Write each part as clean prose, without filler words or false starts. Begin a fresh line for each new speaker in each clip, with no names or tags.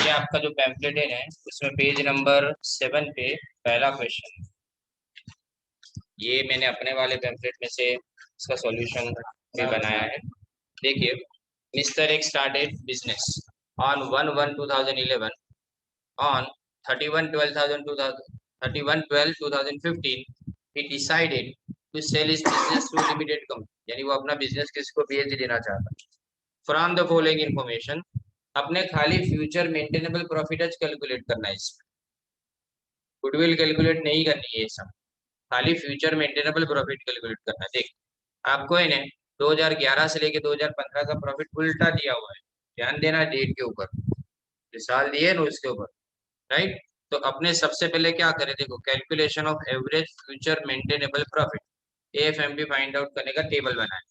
ये आपका जो पैम्फलेट है उसमें पेज नंबर 7 पे पहला क्वेश्चन, ये मैंने अपने वाले पैम्फलेट में से इसका सॉल्यूशन भी बनाया है। देखिए, mister x started business on 1/1/2011 on 31/12/2015 he decided to sell his business to limited company, यानी वो अपना बिजनेस किसी को बेच देना चाहता। फ्रॉम द फॉलोइंग इंफॉर्मेशन, अपने खाली फ्यूचर मेंटेनेबल प्रॉफिट कैलकुलेट करना है, इसमें गुडविल कैलकुलेट नहीं करनी है, ये सब खाली फ्यूचर मेंटेनेबल प्रॉफिट कैलकुलेट करना है। देख, आपको इन्हें 2011 से लेके 2015 का प्रॉफिट उल्टा दिया हुआ है, ध्यान देना डेट के ऊपर, जो साल दिए ना उसके ऊपर, राइट। तो अपने सबसे पहले क्या करें, देखो calculation of average future maintainable profit AFMP find out करने का टेबल बनाए,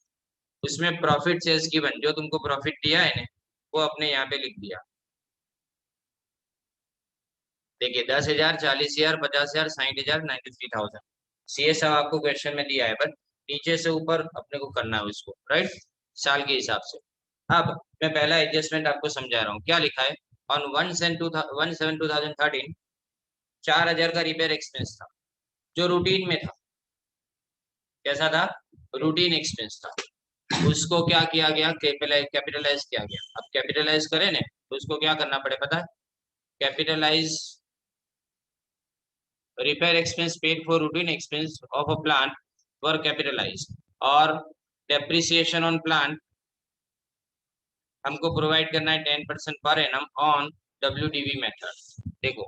उसमें प्रॉफिट सेल्स गिवन जो तुमको प्रॉफिट दिया है ना वो अपने यहाँ पे लिख दिया। देखिए 10,000, 40,000, 50,000, 60,000, 93,000, ये सब आपको क्वेश्चन में दिया है, बट नीचे से ऊपर अपने को करना है उसको, राइट, साल के हिसाब से। अब मैं पहला एडजस्टमेंट आपको समझा रहा हूँ, क्या लिखा है। ऑन 1/7/2013 4,000 का रिपेयर एक्सपेंस था, जो रूटीन में था। कैसा था? रूटीन एक्सपेंस था। उसको क्या किया गया, कैपिटलाइज किया गया। अब कैपिटलाइज करें ना तो उसको क्या करना पड़े पता है, capitalise repair expense paid for routine expense of a plant were capitalized, और depreciation on plant हमको प्रोवाइड करना है 10% per annum on WDV method. देखो,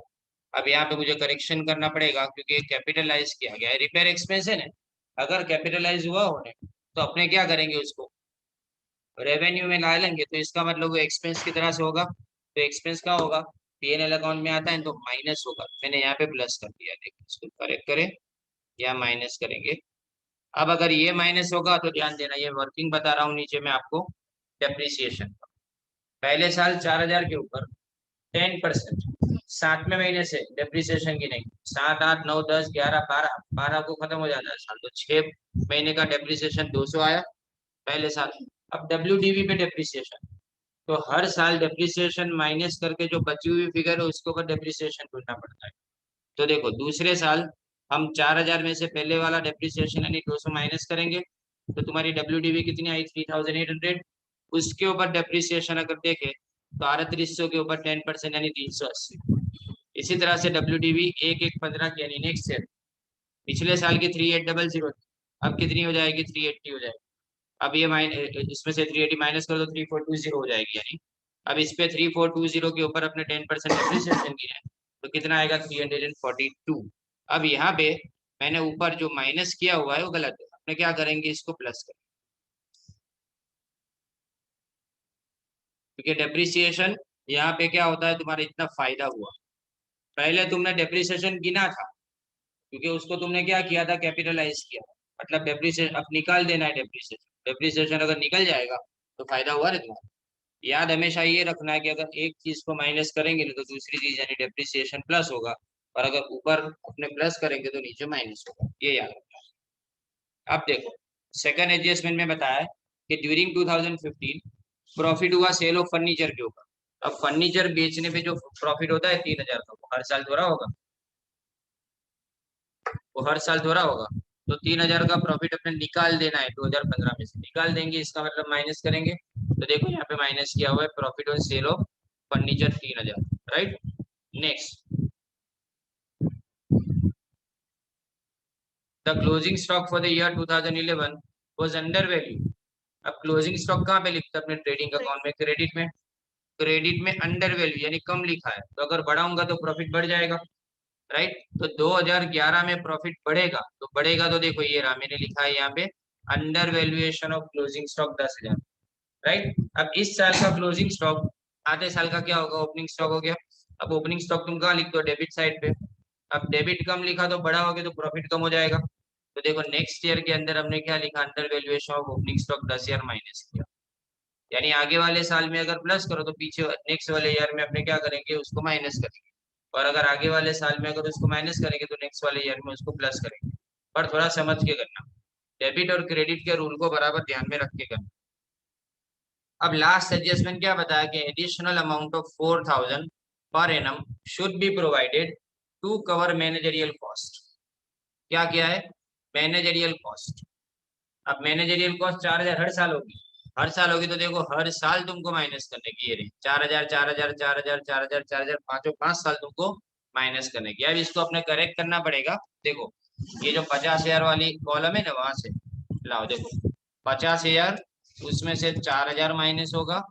अब यहाँ पे मुझे करेक्शन करना पड़ेगा क्योंकि कैपिटलाइज किया गया है, रिपेयर एक्सपेंस है ना, अगर कैपिटलाइज हुआ होने तो अपने क्या करेंगे, उसको रेवेन्यू में ला लेंगे, तो इसका मतलब वो एक्सपेंस की तरह से होगा। तो एक्सपेंस क्या होगा, पीएनएल अकाउंट में आता है तो माइनस होगा, मैंने यहाँ पे प्लस कर दिया। देखो इसको करेक्ट करें या माइनस करेंगे। अब अगर ये माइनस होगा तो ध्यान देना, ये वर्किंग बता रहा हूँ नीचे में आपको, डेप्रिसिएशन पहले साल 4,000 के ऊपर 10%, 7वें महीने से डेप्रिसिएशन की नहीं, 7, 8, 9, 10, 11, 12 को खत्म हो जाता है साल, तो 6 महीने का डेप्रिसिएशन 200 आया पहले साल। अब WDV पे डेप्रिसिएशन, तो हर साल डेप्रिसिएशन माइनस करके जो बची हुई फिगर है उसके ऊपर डेप्रिसिएशन ढूंढना पड़ता है। तो देखो दूसरे साल हम 4,000 में से पहले वाला डेप्रिसिएशन यानी 200 माइनस करेंगे, तो तुम्हारी WDV कितनी आई, 3,800। उसके ऊपर डेप्रिसिएशन अगर देखें तो 3,800 के ऊपर 10% यानी 380। इसी तरह से WDV 1/1/15 की यानी नेक्स्ट ईयर, पिछले साल की 3,800 अब कितनी हो जाएगी, 380 हो जाएगी। अब ये इसमें से 380 माइनस कर दो, 3,420 हो जाएगी, यानी अब इस पे 3,420 के ऊपर अपने 10% डेप्रिसिएशन की है, तो कितना आएगा, 342। अब यहाँ पे मैंने ऊपर जो माइनस किया हुआ है वो गलत है, अपने क्या करेंगे, इसको प्लस करेंगे, क्योंकि डेप्रिसिएशन यहाँ पे क्या होता है, तुम्हारा इतना फायदा हुआ, पहले तुमने डेप्रिसिएशन गिना था क्योंकि उसको तुमने क्या किया था, कैपिटलाइज किया, मतलब डेप्रिसिएशन अब निकाल देना है। डेप्रिसिएशन डेप्रिसिएशन अगर निकल जाएगा तो फायदा हुआ ना तुम्हारा। याद हमेशा ये रखना है कि अगर एक चीज को माइनस करेंगे तो दूसरी चीज यानी डेप्रिसिएशन प्लस होगा, और अगर ऊपर अपने प्लस करेंगे तो नीचे माइनस होगा, ये याद रखना है। अब देखो सेकंड एडजस्टमेंट में बताया है कि ड्यूरिंग 2015 प्रॉफिट हुआ सेल ऑफ फर्नीचर के ऊपर। अब फर्नीचर बेचने पे जो प्रॉफिट होता है 3,000 का, वो हर साल थोड़ा होगा, वो हर साल थोड़ा होगा। तो 3,000 का प्रॉफिट अपने निकाल देना है, 2015 में से निकाल देंगे, इसका मतलब माइनस करेंगे। तो देखो यहाँ पे माइनस किया हुआ है, profit on sale of furniture 3,000, right. Next, the closing stock for the year 2011 was under value. अब क्लोजिंग स्टॉक कहाँ पे लिखता है, अपने ट्रेडिंग अकाउंट में, क्रेडिट में। क्रेडिट में अंडर वैल्यू यानी कम लिखा है, तो अगर बढ़ाऊंगा तो प्रॉफिट बढ़ जाएगा, राइट। तो 2011 में प्रॉफिट बढ़ेगा, तो बढ़ेगा तो देखो ये रहा, मैंने लिखा है यहाँ पे under valuation of closing stock 10,000, right. अब इस साल का क्लोजिंग स्टॉक आधे साल का क्या होगा, ओपनिंग स्टॉक हो गया। अब ओपनिंग स्टॉक तुम कहाँ लिखते हो, डेबिट साइड पे। अब डेबिट कम लिखा तो बड़ा हो गया तो प्रॉफिट कम हो जाएगा। तो देखो नेक्स्ट ईयर के अंदर हमने क्या लिखा, under valuation of opening stock 10,000 minus किया, यानी आगे वाले साल में अगर प्लस करो तो पीछे नेक्स्ट वाले ईयर में अपने क्या करेंगे, उसको माइनस करेंगे, और अगर आगे वाले साल में अगर उसको माइनस करेंगे तो नेक्स्ट वाले ईयर में उसको प्लस करेंगे। पर थोड़ा समझ के करना, डेबिट और क्रेडिट के रूल को बराबर ध्यान में रख के करना। अब लास्ट एडजस्टमेंट क्या बताया कि additional amount of 4,000 per annum should be provided to cover managerial cost. क्या किया है? Managerial cost. अब मैनेजरियल कॉस्ट 4,000 हर साल होगी। हर साल होगी तो देखो हर साल तुमको माइनस करने की, ये रही 4,000 4,000 4,000 4,000 4,000, पांचों 5 साल तुमको माइनस करने की। अब इसको अपने करेक्ट करना पड़ेगा। देखो ये जो 50,000 वाली कॉलम है ना, वहां से लाओ। देखो 50,000, उसमें से 4,000 माइनस होगा,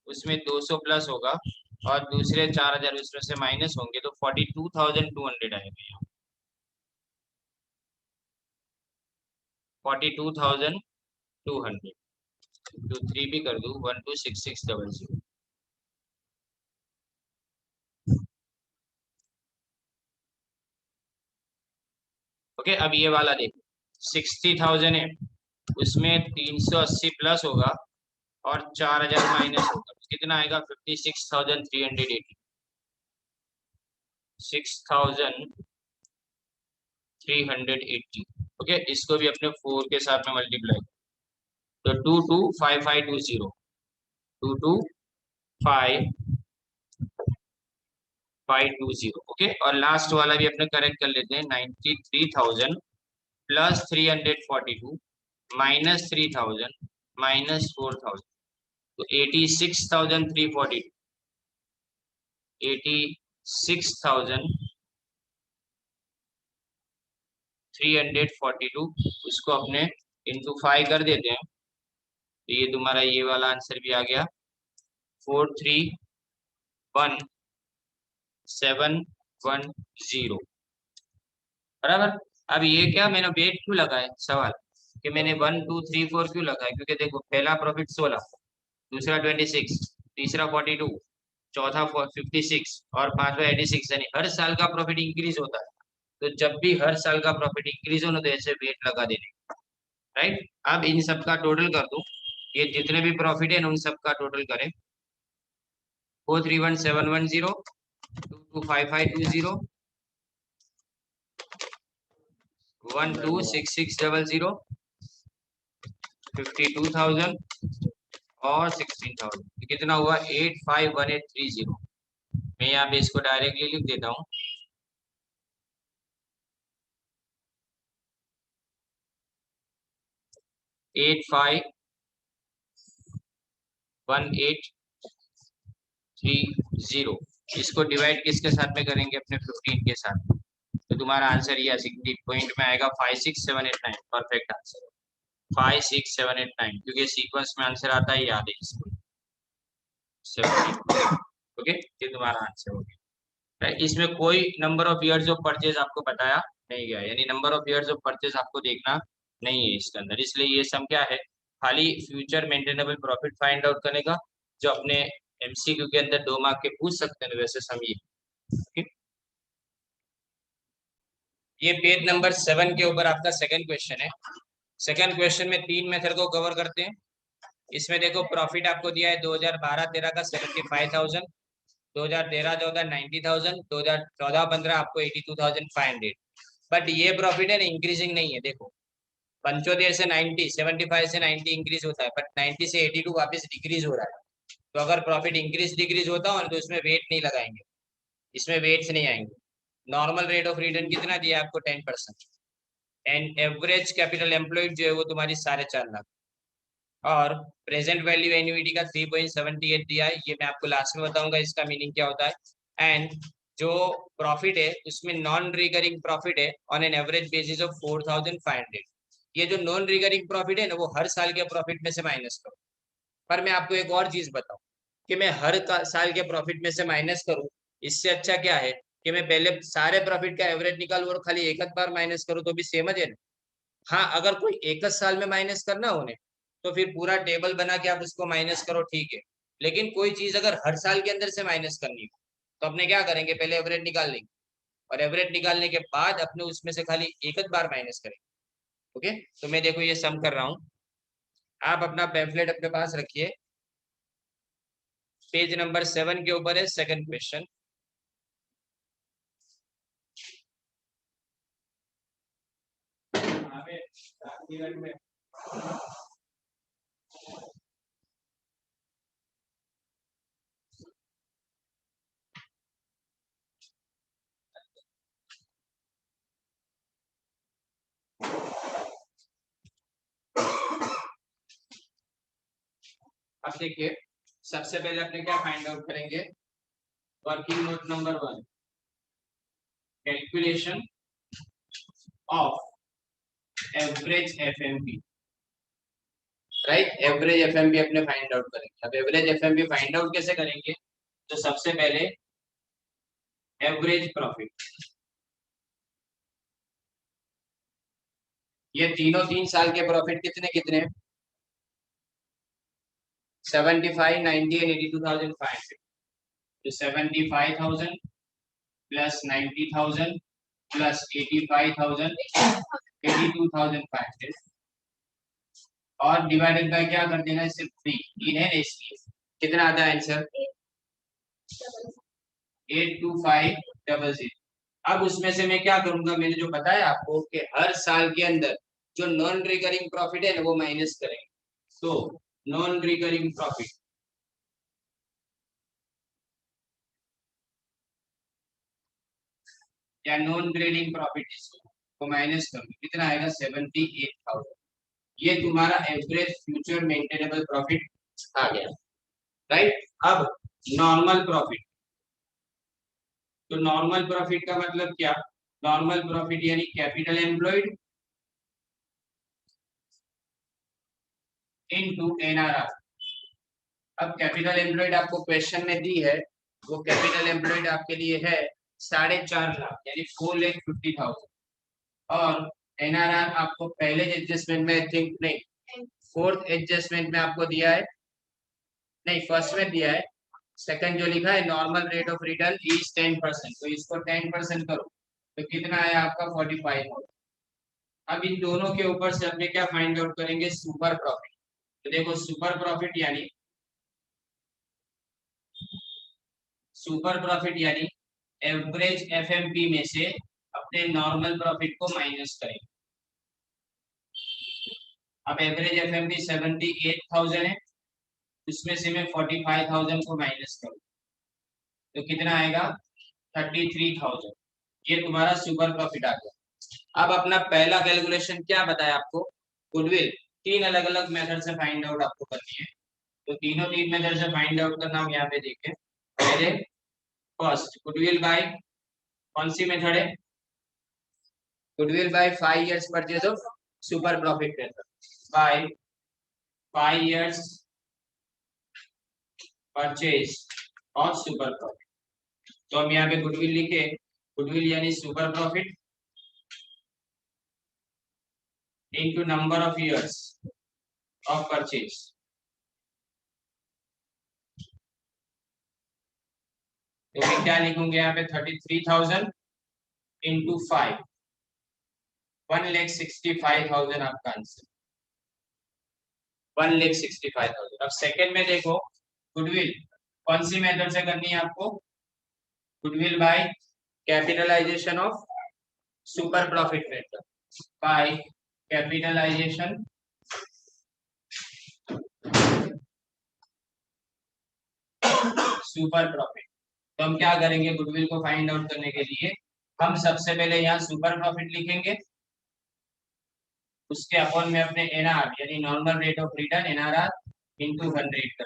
उसमें 200 प्लस होगा, और दूसरे 4,000 उसमें से माइनस होंगे, तो 42,200 आएगा। 42,200 टू 3 भी कर दूं, 126600। ओके, अब ये वाला देखो 60,000 है, उसमें 380 प्लस होगा और 4,000 माइनस होगा, तो कितना आएगा? 56,380। 6,380। ओके, इसको भी अपने 4 के साथ में मल्टीप्लाई, तो 225520, 225520। ओके, और लास्ट वाला भी अपने करेक्ट कर लेते हैं। 93,000 प्लस 342 माइनस 3,000 माइनस 4,000, तो 86,342। 86,342, उसको अपने इंटू 5 कर देते हैं, तो ये तुम्हारा ये वाला आंसर भी आ गया, 431710। बराबर। अब ये क्या, मैंने वेट क्यों लगा है सवाल, कि मैंने 1 2 3 4 क्यों लगा है? क्योंकि देखो पहला प्रॉफिट 16, दूसरा 26, तीसरा 42, चौथा 56 और पांचवा 86, यानी हर साल का प्रॉफिट इंक्रीज होता है। तो जब भी हर साल का प्रॉफिट इंक्रीज हो ना, तो ऐसे वेट लगा देने। राइट। अब इन सब का टोटल कर दूं, ये जितने भी प्रॉफिट है ना उन सब का टोटल करें। 431,710, 225520, 126600, 52,000 और 16,000, कितना हुआ? 851830। मैं यहाँ पे इसको डायरेक्टली लिख देता हूँ। 851830। इसको डिवाइड किसके साथ में करेंगे? अपने 15 के साथ। तो तुम्हारा आंसर ये 60 पॉइंट में आएगा 56789। परफेक्ट आंसर 56789, क्योंकि सीक्वेंस में आंसर आता है, याद है इसको। 70। ओके, ये तुम्हारा आंसर हो गया। right? इसमें कोई number of years of purchase आपको बताया नहीं गया, यानी number of years of purchase आपको देखना नहीं है इसके अंदर। इसलिए ये सम क्या है? खाली future maintainable profit find out करने का, जो अपने एमसीक्यू के अंदर 2 मार्क के पूछ सकते हैं, वैसे सम ये। okay? ये पेज नंबर 7 के ऊपर आपका सेकंड क्वेश्चन है। सेकंड क्वेश्चन में 3 मेथड को कवर करते हैं। इसमें देखो प्रॉफिट आपको दिया है 2012-13 का 75,000, 2013-14 90,000, 2014-15 आपको 82,500। बट ये प्रॉफिट है ना, इंक्रीजिंग नहीं है। देखो 75 से 90, 75 से 90 इंक्रीज होता है, बट 90 से 82 वापस डिक्रीज हो रहा है। तो अगर प्रॉफिट इंक्रीज डिक्रीज होता हो तो इसमें वेट नहीं लगाएंगे, इसमें वेट्स नहीं आएंगे। नॉर्मल रेट ऑफ रिटर्न कितना दिया आपको? 10%। एंड एवरेज कैपिटल एम्प्लॉयड जो है वो तुम्हारी 4.5 लाख, और प्रेजेंट वैल्यू एन्युइटी का 3.78 दिया है। ये मैं आपको लास्ट में बताऊंगा इसका मीनिंग क्या होता है। एंड जो प्रॉफिट है उसमें नॉन रिकरिंग प्रॉफिट है on an average basis of 4,500। ये जो नॉन रिकरिंग प्रॉफिट है ना, वो हर साल के प्रॉफिट में से माइनस करो। पर मैं आपको एक और चीज बताऊं, कि मैं हर साल के प्रॉफिट में से माइनस करूं, इससे अच्छा क्या है कि मैं पहले सारे प्रॉफिट का एवरेज निकालूं और खाली एक बार माइनस करूं, तो भी सेम है ना। हाँ, अगर कोई एक साल में माइनस करना हो ने, तो फिर पूरा टेबल बना के आप उसको माइनस करो, ठीक है। लेकिन कोई चीज अगर हर साल के अंदर से माइनस करनी हो, तो अपने क्या करेंगे? पहले एवरेज निकाल लेंगे, और एवरेज निकालने के बाद अपने उसमें से खाली एक बार माइनस करेंगे। ओके, तो मैं देखो ये सम कर रहा हूँ। आप अपना पैम्फलेट अपने पास रखिए, पेज नंबर 7 के ऊपर है सेकंड क्वेश्चन। अब देखिए सबसे पहले अपने क्या फाइंड आउट करेंगे, working note number 1, calculation of average FMP, right. Average FMP अपने फाइंड आउट करेंगे। अब एवरेज एफएमपी फाइंड आउट कैसे करेंगे, तो सबसे पहले एवरेज प्रॉफिट, ये तीनों 3 साल के प्रॉफिट कितने कितने, 75, 90 एंड 82,500, तो 75,000 प्लस 90,000 प्लस 85,000 82,500 और डिवाइडेड बाय क्या कर देना है, सिर्फ 3 है ना, इसलिए कितना आता है आंसर, 82500। अब उसमें से मैं क्या करूंगा, मैंने जो बताया आपको कि हर साल के अंदर जो नॉन रिकरिंग प्रॉफिट है ना वो माइनस करेंगे। तो नॉन रिकरिंग प्रॉफिट या नॉन ट्रेडिंग प्रॉफिट इसको माइनस करो, कितना आएगा, 78,000। ये तुम्हारा एवरेज फ्यूचर मेंटेनेबल प्रॉफिट आ गया, राइट। अब नॉर्मल प्रॉफिट, तो नॉर्मल प्रॉफिट का मतलब क्या, नॉर्मल प्रॉफिट यानी कैपिटल एम्प्लॉयड इनटू एनआरआर। अब कैपिटल एम्प्लॉयड आपको क्वेश्चन में दी है, वो कैपिटल एम्प्लॉयड आपके लिए है 4.5 लाख यानी 4,50,000 और एनआरआर आपको पहले एडजस्टमेंट में आई थिंक नहीं, फोर्थ एडजस्टमेंट में आपको दिया है, नहीं फर्स्ट में दिया है, सेकंड जो लिखा है normal rate of return is 10%, तो इसको 10% करो तो कितना आया आपका 45,000। अब इन दोनों के ऊपर से अपने क्या फाइंड आउट करेंगे, सुपर प्रॉफिट। तो देखो सुपर प्रॉफिट यानी, सुपर प्रॉफिट यानी एवरेज एफएमपी में से अपने नॉर्मल प्रॉफिट को माइनस करेंगे। अब एवरेज एफएमपी 78,000 है, उसमें से मैं 45,000 को माइनस करूँ तो कितना आएगा, 33,000। ये तुम्हारा सुपर प्रॉफिट आ गया। अब अपना पहला कैलकुलेशन क्या बताया आपको, गुडविल। 3 अलग अलग मेथड से फाइंड आउट आपको करनी है, तो तीनों 3 मेथड से फाइंड आउट करना हम यहाँ पे देखें। पहले फर्स्ट गुडविल बाय, कौन सी मेथड है, goodwill by 5 years purchase of super profit method, by 5 years purchase of super profit. तो हम यहाँ पे गुडविल लिखे, गुडविल यानी super profit into number of years of purchase, तो मैं क्या लिखूंगा यहाँ पे 33,000 into 5, 1,65,000 आपका आंसर, 1,65,000। अब सेकंड में देखो गुडविल कौन सी मेथड से करनी है आपको, goodwill by capitalisation of super profit method, by capitalisation super profit. तो हम क्या करेंगे, गुडविल को फाइंड आउट करने के लिए हम सबसे पहले यहाँ सुपर प्रॉफिट लिखेंगे, उसके अपॉन में अपने एनआर यानी normal rate of return NRR into 100 कर,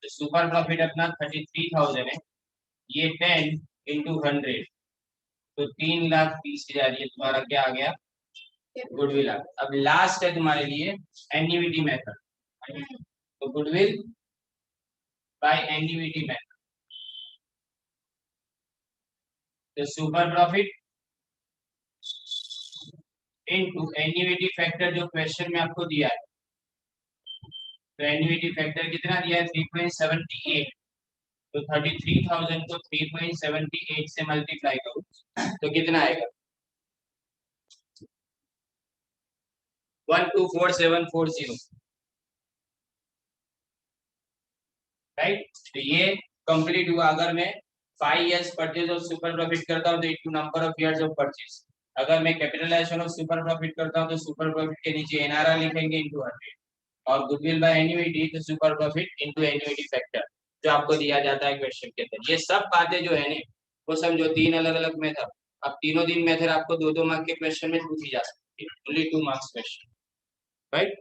तो सुपर प्रॉफिट अपना 33,000 है, ये 10 इंटू 100 तो 3,30,000, ये तुम्हारा क्या आ गया, गुडविल आ गया। अब लास्ट है तुम्हारे लिए एन्युइटी मेथड, तो गुडविल बाय एन्युइटी मेथड, तो super profit into annuity factor जो क्वेश्चन में आपको दिया है, तो एन्युइटी फैक्टर कितना दिया है, 3.78, तो 33,000 को 3.78 से मल्टीप्लाई करो तो कितना आएगा, 124740, राइट। तो ये कंप्लीट हुआ। अगर मैं 5 years purchase of super profit करता हूँ तो into number of years of purchase, अगर मैं कैपिटलाइजेशन ऑफ सुपर प्रॉफिट करता हूँ तो सुपर प्रॉफिट के नीचे एनआरआर लिखेंगे इनटू 100 और गुडविल बाय एन्युइटी तो super profit into annuity factor जो आपको दिया जाता है क्वेश्चन के अंदर। ये सब बातें जो है ना वो समझो 3 अलग अलग मेथड, अब तीनों 3 मेथड आपको 2-2 मार्क के क्वेश्चन में पूछी जा सकती है, ओनली 2 मार्क्स क्वेश्चन, राइट।